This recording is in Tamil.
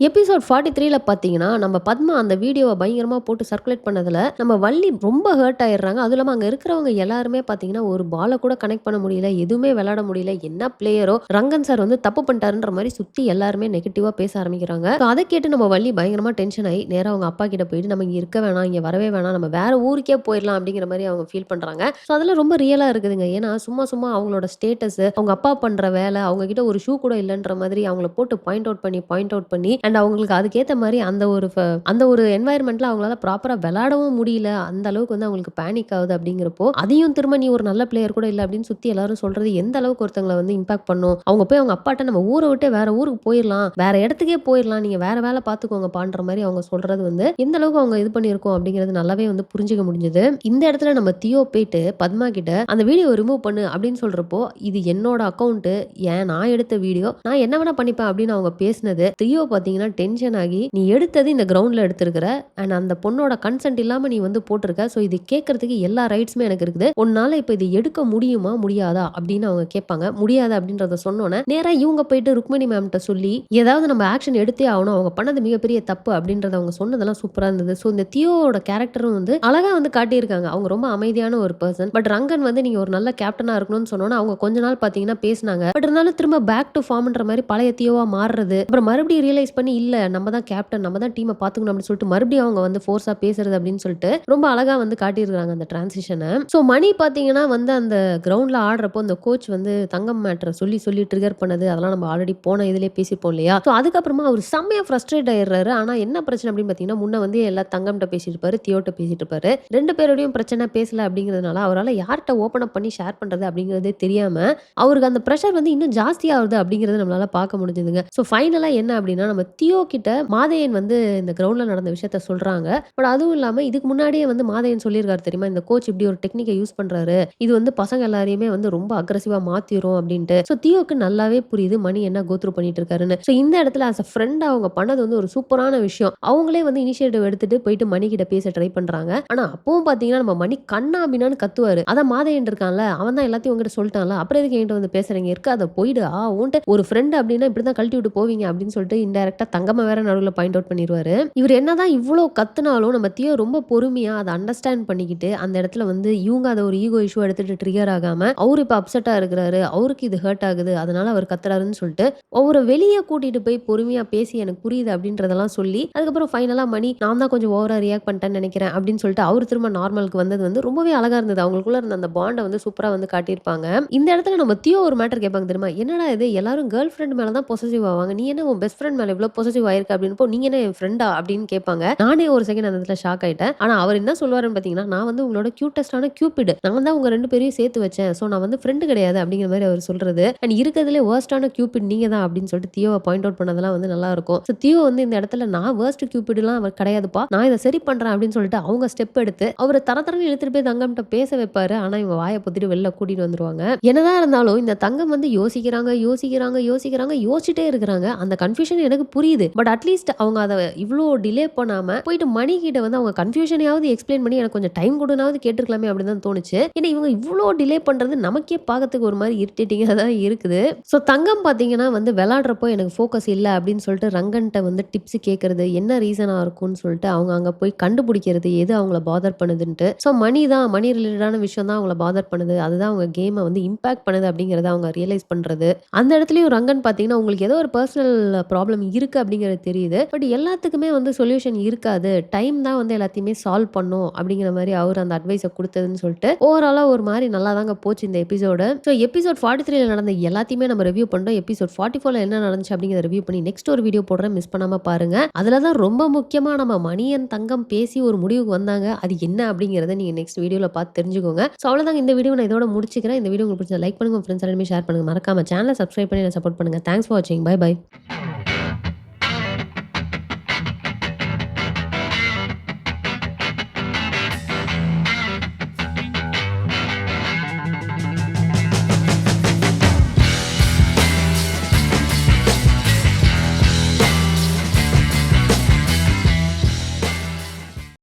எபிசோட் 43ல பார்த்தீங்கன்னா, நம்ம பத்மா அந்த வீடியோவ பயங்கரமா போட்டு சர்க்குலேட் பண்ணதுல, நம்ம வள்ளி ரொம்ப ஹர்ட் ஆயிடுறாங்க. அதுவும் இல்லாம அங்க இருக்கிறவங்க எல்லாருமே பார்த்தீங்கன்னா, ஒரு பால கூட கனெக்ட் பண்ண முடியல. எதுவுமே விளையாட முடியல. என்ன பிளேயரோ, ரங்கன் சார் வந்து தப்பு பண்ணிட்டாருன்ற மாரி சுத்தி எல்லாருமே நெகட்டிவா பேச ஆரம்பிக்கிறாங்க. ஸோ அத கேட்டு நம்ம வள்ளி பயங்கரமா டென்ஷன் ஆயி, நேரா அவங்க அப்பா கிட்ட போயிட்டு, "நம்ம இங்க இருக்க வேணாம். இங்க வரவே வேணாம். நம்ம வேற ஊருக்கே போயிரலாம்." அப்படிங்கிற மாரி அவங்க ஃபீல் பண்றாங்க. ஸோ அதெல்லாம் ரொம்ப ரியலா இருக்குதுங்க. ஏன்னா, சும்மா சும்மா அவங்களோட ஸ்டேட்டஸ், அவங்க அப்பா பண்ற வேல, அவங்க கிட்ட ஒரு ஷூ கூட இல்லன்ற மாதிரி அவங்கள போட்டு பாயிண்ட் அவுட் பண்ணி அண்ட் அவங்களுக்கு அதுக்கேத்த மாரி அந்த ஒரு என்வாயர்மெண்ட்ல அவங்களால ப்ராப்பரா விளையாடவும் முடியல. அந்த அளவுக்கு வந்து அவங்களுக்கு பேனிக் ஆகுது அப்படிங்கிறப்போ, அதையும் திரும்ப நீ ஒரு நல்ல பிளேயர் கூட இல்ல அப்படின்னு சுத்தி எல்லாரும் சொல்றது எந்த அளவுக்கு ஒருத்தங்கள வந்து இம்பாக்ட் பண்ணும். அவங்க போய் அவங்க அப்பாட்ட நம்ம ஊர விட்டே வேற ஊருக்கு போயிரலாம். வேற இடத்துக்கே போயிரலாம். நீங்க வேற வேல பார்த்துக்கோங்கப்பான்ற மாரி அவங்க சொல்றது வந்து எந்த அளவுக்கு அவங்க இது பண்ணியிருக்கோம் அப்படிங்கிறது நல்லாவே வந்து புரிஞ்சுக்க முடிஞ்சது. இந்த இடத்துல நம்ம தியோ போயிட்டு பத்மா கிட்ட அந்த வீடியோவ ரிமூவ் பண்ணு அப்படின்னு சொல்றப்போ, இது என்னோட அக்கவுண்ட். நான் எடுத்த வீடியோ. நான் என்ன வேணா பண்ணிப்பேன் அப்படின்னு அவங்க பேசினது. தியோ பார்த்தீங்கன்னா டென்ஷன் ஆகி, "நீ எடுத்தது இந்த கிரவுண்ட்ல எடுத்திருக்கிற. அண்ட் அந்த பொண்ணோட கன்சென்ட் இல்லாம நீ வந்து போட்டிருக்க. ஸோ இது கேட்கறதுக்கு எல்லா ரைட்ஸுமே எனக்கு இருக்குது. உன்னால இப்ப இத எடுக்க முடியுமா? முடியாதா?" அப்படின்னு அவங்க கேட்பாங்க. முடியாது அப்படின்றத சொன்னோனே, நேரா இவங்க போயிட்டு ருக்மிணி மேம்ட்ட சொல்லி, ஏதாவது நம்ம ஆக்ஷன் எடுத்தே ஆகணும். அவங்க பண்ணது மிகப்பெரிய தப்பு அப்படின்றத அவங்க சொன்னதெல்லாம் சூப்பரா இருந்தது. ஸோ இந்த தியோவோட கேரக்டரும் வந்து அழகா வந்து காட்டியிருக்காங்க. அவங்க ரொம்ப அமைதியான ஒரு பெர்சன். பட் ரங்கன் வந்து நீங்க ஒரு நல்ல கேப்டனா இருக்கணும்னு சொன்னோனே, அவங்க கொஞ்ச நாள் பார்த்தீங்கன்னா பேசினாங்க. பட் இருந்தாலும் திரும்ப பேக் டூ ஃபார்ம்ன்ற மாரி பழைய தியோவா மாறுறது. அப்புறம் மறுபடியும் ரியலைஸ் பண்ணி, இல்ல நம்ம தான் கேப்டன், நம்ம தான் டீம பார்த்துக்கணும் அப்படின்னு சொல்லிட்டு மறுபடியும் அவங்க வந்து ஃபோர்ஸா பேசுறது அப்படின்னு சொல்லிட்டு ரொம்ப அழகா வந்து காட்டியிருக்காங்க அந்த டிரான்சிஷன. ஸோ மணி பார்த்தீங்கன்னா வந்து அந்த கிரவுண்ட்ல ஆடுறப்போ அந்த கோச் வந்து தங்கம் மேட்டர சொல்லி சொல்லி ட்ரிகர் பண்ணது அதெல்லாம் நம்ம ஆல்ரெடி போன இதிலேயே பேசியிருப்போம் இல்லையா? ஸோ அதுக்கப்புறமா அவர் செம்மையா ஃப்ரஸ்ட்ரேட் ஆயிடுறாரு. ஆனா என்ன பிரச்சனை அப்படின்னு பார்த்தீங்கன்னா, முன்ன வந்து எல்லா தங்கம்ட்ட பேசிட்டு இருப்பாரு, தியோட்ட பேசிட்டு இருப்பாரு. 2 பேரோடையும் பிரச்சனை பேசல அப்படிங்கிறதுனால அவரால யார்ட்ட ஓப்பன் அப் பண்ணி ஷேர் பண்றது அப்படிங்கிறதே தெரியாம, அவருக்கு அந்த பிரஷர் வந்து இன்னும் ஜாஸ்தியாகுது அப்படிங்கிறத நம்மளால பார்க்க முடிஞ்சதுங்க. ஸோ ஃபைனலா என்ன அப்படின்னா, நம்ம தியோ கிட்ட மாதையன் வந்து இந்த கிரவுண்ட்ல நடந்த விஷயத்த சொல்றாங்க. பட் அதுவும் இல்லாம இதுக்கு முன்னாடியே வந்து மாதையன் சொல்லியிருக்காரு தெரியுமா? இந்த கோச் இப்படி ஒரு டெக்னிக்க யூஸ் பண்றாரு. இது வந்து பசங்க எல்லாரையுமே வந்து ரொம்ப அக்ரெசிவா மாத்திரும் அப்படின்ட்டு. ஸோ தியோக்கு நல்லாவே புரியுது மணி என்ன கோ த்ரூ பண்ணிட்டு இருக்காருன்னு. ஸோ இந்த இடத்துல ஆஸ் அ ஃப்ரெண்டா அவங்க பண்ணது வந்து ஒரு சூப்பரான விஷயம். அவங்களே வந்து இனிஷியேட்டிவ் எடுத்துட்டு போயிட்டு மணி கிட்ட பேச ட்ரை பண்றாங்க. ஆனா அப்பவும் பார்த்தீங்கன்னா, நம்ம மணி கண்ணா பின்னான்னு கத்துவாரு. அதான் மாதையன் இருக்கான்ல, அவன் தான் எல்லாத்தையும் உன்கிட்ட சொல்லிட்டான்ல. அப்புறம் எதுக்கு என்கிட்ட வந்து பேசுறீங்க? இருக்காத போயிடு. உன்ட்ட ஒரு ஃப்ரெண்ட் அப்படின்னா இப்படிதான் கழட்டி விட்டு போவீங்க அப்படின்னு சொல்லிட்டு இன்டைரக்ட்டா தங்கம வேற நடுவுல பாயிண்ட் அவுட் பண்ணிருவாரு. இவர் என்னதான் இவ்ளோ கத்துனாலும் நம்ம தியோ ரொம்ப பொறுமையா அத அண்டர்ஸ்டாண்ட் பண்ணிக்கிட்டு அந்த இடத்துல வந்து இவங்க அத ஒரு ஈகோ இஷ்யூ எடுத்துட்டு ட்ரிகர் ஆகாம, அவரு இப்ப அப்செட்டா இருக்கிறாரு. அவருக்கு இது ஹர்ட் ஆகுது. அதனால அவர் கத்துறாருன்னு சொல்லிட்டு அவர வெளிய கூட்டிட்டு போய் பொறுமையா பேசி எனக்கு புரியுது அப்படின்றதெல்லாம் சொல்லி, அதுக்கப்புறம் ஃபைனலா மணி நான் தான் கொஞ்சம் ஓவரா ரியாக்ட் பண்ணிட்டேன்னு நெனைக்கிறேன் அப்படின்னு சொல்லிட்டு அவரு திரும்ப நார்மலுக்கு வந்தது வந்து ரொம்பவே அழகா இருந்தது. அவங்களுக்குள்ள இருந்த அந்த பாண்ட வந்து சூப்பரா வந்து காட்டியிருப்பாங்க. இந்த இடத்துல நம்ம தியோ ஒரு மேட்டர் கேட்பாங்க தெரியுமா? என்னடா இது எல்லாரும் கேர்ள் ஃபிரெண்ட் மேல தான் பொசசிவ் ஆவாங்க. நீ என்ன உன் பெஸ்ட் ஃபிரெண்ட் மேல இவ்ளோ பொசசிவ் ஆயிருக்க அப்படின்னப்போ, நீங்க என்ன என் ஃபிரெண்டா அப்படின்னு கேட்பாங்க. நானே ஒரு செகண்ட் அந்த இடத்துல ஷாக் ஆயிட்டேன். ஆனா அவர் என்ன சொல்லுவாருன்னு பார்த்தீங்கன்னா, நான் வந்து உங்களோட கியூட்டஸ்டான கியூபிட். நான் தான் உங்க 2 பேரையும் சேர்த்து வச்சேன். சோ நான் வந்து ஃபிரெண்ட் கிடையாது அப்படிங்கிற மாரி அவர் சொல்றது. அண்ட் இருக்கிறதுலே வொர்ஸ்ட்டான கியூபிட் நீங்க தான் அப்படின்னு சொல்லிட்டு தியோவ பாயிண்ட் அவுட் பண்ணதெல்லாம் வந்து நல்லா இருக்கும். சோ தியோ வந்து இந்த இடத்துல நான் வொர்ஸ்ட் கியூபிட்லாம் அவர் கிடையாதுப்பா. நான் இத சரி பண்றேன் அப்படின்னு சொல்லிட்டு அவங்க ஸ்டெப் எடுத்து அவர தர தரன்னு இழுத்துட்டு போய் தங்கம்ட்ட பேச வைப்பாரு. ஆனா இவங்க வாய பொத்திட்டு வெளில கூட்டிட்டு வந்துருவாங்க. என்னதான் இருந்தாலும் இந்த தங்கம் வந்து யோசிச்சுட்டே இருக்கிறாங்க. அந்த கன்ஃப்யூஷன் எனக்கு புரியுது. பட் அட்லீஸ்ட் அவங்க அத இவ்ளோ டிலே பண்ணாம போயிட்டு மணி கிட்ட வந்து அவங்க கன்ஃப்யூஷனையாவது எக்ஸ்பிளைன் பண்ணி எனக்கு கொஞ்சம் டைம் குடுனாவது கேட்டுருக்கலாமே அப்படின்னு தான் தோணுச்சு. ஏன்னா இவங்க இவ்ளோ டிலே பண்றது நமக்கே பார்க்கறதுக்கு ஒரு மாரி இரிட்டேட்டிங்கா தான் இருக்குது. ஸோ தங்கம் பார்த்தீங்கன்னா வந்து விளையாடுறப்போ எனக்கு ஃபோக்கஸ் இல்ல அப்படின்னு சொல்லிட்டு ரங்கன்ட்ட வந்து டிப்ஸ் கேட்கறது, என்ன ரீசனா இருக்கும்னு சொல்லிட்டு அவங்க அங்க போய் கண்டுபிடிக்கிறது, எது அவங்கள பாதர் பண்ணுதுன்ட்டு. ஸோ மணி ரிலேட்டடான விஷயம் தான் அவங்கள பாதர் பண்ணுது. அதுதான் அவங்க கேம வந்து இம்பாக்ட் பண்ணுது அப்படிங்கிறத அவங்க ரியலைஸ் பண்றது. அந்த இடத்துலயும் ரங்கன் பார்த்தீங்கன்னா, உங்களுக்கு ஏதோ ஒரு பெர்சனல் ப்ராப்ளம் இருக்கு அப்படிங்கிறது தெரியுது. பட் எல்லாத்துக்குமே வந்து சொல்யூஷன் இருக்காது. டைம் தான் வந்து எல்லாத்தையுமே சால்வ் பண்ணும் அப்படிங்கிற மாரி அவரு அந்த அட்வைஸ குடுத்ததுன்னு சொல்லிட்டு, ஓவராலா ஒரு மாரி நல்லா தாங்க போச்சு இந்த எபிசோடு. ஸோ எபிசோட் 43ல நடந்த எல்லாத்தையுமே நம்ம ரிவ்யூ பண்ணிட்டோம். எபிசோட் 44ல என்ன நடந்துச்சு அப்படிங்கிறத ரிவ்யூ பண்ணி நெக்ஸ்ட் ஒரு வீடியோ போடுறேன். மிஸ் பண்ணாம பாருங்க. அதுல தான் ரொம்ப முக்கியமா நம்ம மணி அண்ட் தங்கம் பேசி ஒரு முடிவுக்கு வந்தாங்க. அது என்ன அப்படிங்கிறத நீங்க நெக்ஸ்ட் வீடியோல பார்த்து தெரிஞ்சுக்கோங்க. ஸோ அவ்வளோதாங்க இந்த வீடியோ நான் இதோட முடிச்சுக்கிறேன். இந்த வீடியோ உங்களுக்கு பிடிச்சா லைக் பண்ணுங்க. உங்க ஃப்ரெண்ட்ஸ் எல்லாருமே ஷேர் பண்ணுங்க. மறக்காம சேனல சப்ஸ்கிரைப் பண்ணி என்ன சப்போர்ட் பண்ணுங்க. தேங்க்ஸ் ஃபார் வாட்சிங். Bye by.